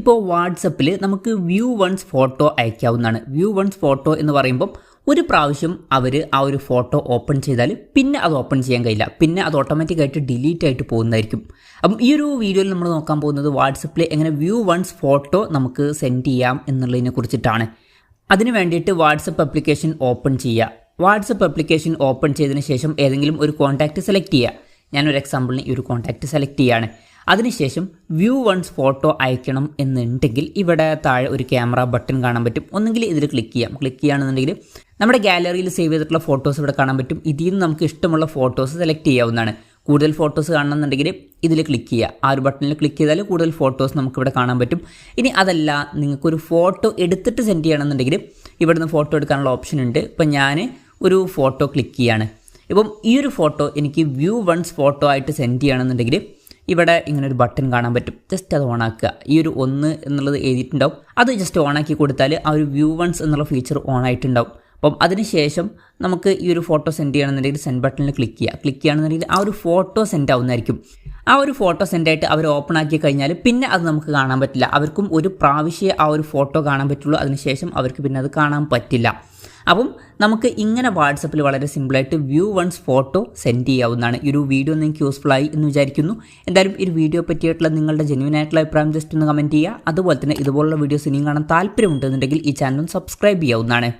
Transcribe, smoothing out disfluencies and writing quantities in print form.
ഇപ്പോൾ വാട്സപ്പിൽ നമുക്ക് വ്യൂ വൺസ് ഫോട്ടോ അയക്കാവുന്നതാണ്. വ്യൂ വൺസ് ഫോട്ടോ എന്ന് പറയുമ്പം ഒരു പ്രാവശ്യം അവർ ആ ഒരു ഫോട്ടോ ഓപ്പൺ ചെയ്താൽ പിന്നെ അത് ഓപ്പൺ ചെയ്യാൻ കഴിയില്ല, പിന്നെ അത് ഓട്ടോമാറ്റിക്കായിട്ട് ഡിലീറ്റ് ആയിട്ട് പോകുന്നതായിരിക്കും. അപ്പം ഈ ഒരു വീഡിയോയിൽ നമ്മൾ നോക്കാൻ പോകുന്നത് വാട്സപ്പിൽ എങ്ങനെ വ്യൂ വൺസ് ഫോട്ടോ നമുക്ക് സെൻഡ് ചെയ്യാം എന്നുള്ളതിനെ കുറിച്ചിട്ടാണ്. അതിന് വേണ്ടിയിട്ട് വാട്സപ്പ് ആപ്ലിക്കേഷൻ ഓപ്പൺ ചെയ്യുക. വാട്സപ്പ് ആപ്ലിക്കേഷൻ ഓപ്പൺ ചെയ്തതിന് ശേഷം ഏതെങ്കിലും ഒരു കോൺടാക്റ്റ് സെലക്ട് ചെയ്യുക. ഞാനൊരു എക്സാമ്പിളിന് ഈ ഒരു കോൺടാക്റ്റ് സെലക്ട് ചെയ്യുകയാണ്. അതിനുശേഷം വ്യൂ വൺസ് ഫോട്ടോ അയക്കണം എന്നുണ്ടെങ്കിൽ ഇവിടെ താഴെ ഒരു ക്യാമറ ബട്ടൺ കാണാൻ പറ്റും. ഒന്നെങ്കിൽ ഇതിൽ ക്ലിക്ക് ചെയ്യാം. ക്ലിക്ക് ചെയ്യുകയാണെന്നുണ്ടെങ്കിൽ നമ്മുടെ ഗാലറിയിൽ സേവ് ചെയ്തിട്ടുള്ള ഫോട്ടോസ് ഇവിടെ കാണാൻ പറ്റും. ഇതിൽ നിന്ന് നമുക്ക് ഇഷ്ടമുള്ള ഫോട്ടോസ് സെലക്ട് ചെയ്യാവുന്നതാണ്. കൂടുതൽ ഫോട്ടോസ് കാണണമെന്നുണ്ടെങ്കിൽ ഇതിൽ ക്ലിക്ക് ചെയ്യുക. ആ ഒരു ബട്ടണിൽ ക്ലിക്ക് ചെയ്താൽ കൂടുതൽ ഫോട്ടോസ് നമുക്കിവിടെ കാണാൻ പറ്റും. ഇനി അതല്ല, നിങ്ങൾക്കൊരു ഫോട്ടോ എടുത്തിട്ട് സെൻഡ് ചെയ്യണമെന്നുണ്ടെങ്കിൽ ഇവിടുന്ന് ഫോട്ടോ എടുക്കാനുള്ള ഓപ്ഷൻ ഉണ്ട്. ഇപ്പം ഞാൻ ഒരു ഫോട്ടോ ക്ലിക്ക് ചെയ്യാണ്. ഇപ്പം ഈ ഒരു ഫോട്ടോ എനിക്ക് വ്യൂ വൺസ് ഫോട്ടോ ആയിട്ട് സെൻഡ് ചെയ്യണമെന്നുണ്ടെങ്കിൽ ഇവിടെ ഇങ്ങനെ ഒരു ബട്ടൺ കാണാൻ പറ്റും. ജസ്റ്റ് അത് ഓണാക്കുക. ഈ ഒരു 1 എന്നുള്ളത് എഴുതിയിട്ടുണ്ടാവും. അത് ജസ്റ്റ് ഓണാക്കി കൊടുത്താൽ ആ ഒരു വ്യൂ വൺസ് എന്നുള്ള ഫീച്ചർ ഓൺ ആയിട്ടുണ്ടാവും. അപ്പം അതിനുശേഷം നമുക്ക് ഈ ഒരു ഫോട്ടോ സെൻഡ് ചെയ്യണമെന്നുണ്ടെങ്കിൽ സെൻഡ് ബട്ടണിൽ ക്ലിക്ക് ചെയ്യുക. ക്ലിക്ക് ചെയ്യുകയാണെന്നുണ്ടെങ്കിൽ ആ ഒരു ഫോട്ടോ സെൻഡ് ആവുന്നതായിരിക്കും. ആ ഒരു ഫോട്ടോ സെൻഡായിട്ട് അവർ ഓപ്പൺ ആക്കി കഴിഞ്ഞാൽ പിന്നെ അത് നമുക്ക് കാണാൻ പറ്റില്ല. അവർക്കും ഒരു പ്രാവശ്യമേ ആ ഒരു ഫോട്ടോ കാണാൻ പറ്റുള്ളൂ. അതിനുശേഷം അവർക്ക് പിന്നെ അത് കാണാൻ പറ്റില്ല. അപ്പം നമുക്ക് ഇങ്ങനെ വാട്സപ്പിൽ വളരെ സിമ്പിളായിട്ട് വ്യൂ വൺസ് ഫോട്ടോ സെൻഡ് ചെയ്യാവുന്നതാണ്. ഈ ഒരു വീഡിയോ നിങ്ങൾക്ക് യൂസ്ഫുൾ ആയി എന്ന് വിചാരിക്കുന്നു. എന്തായാലും ഈ ഒരു വീഡിയോ പറ്റിയിട്ടുള്ള നിങ്ങളുടെ ജെന്യൂൻ ആയിട്ടുള്ള അഭിപ്രായം ജസ്റ്റ് ഒന്ന് കമൻറ്റ് ചെയ്യുക. അതുപോലെ തന്നെ ഇതുപോലുള്ള വീഡിയോസ് ഇനിയും കാണാൻ താല്പര്യമുണ്ടെന്നുണ്ടെങ്കിൽ ഈ ചാനലും സബ്സ്ക്രൈബ് ചെയ്യാവുന്നതാണ്.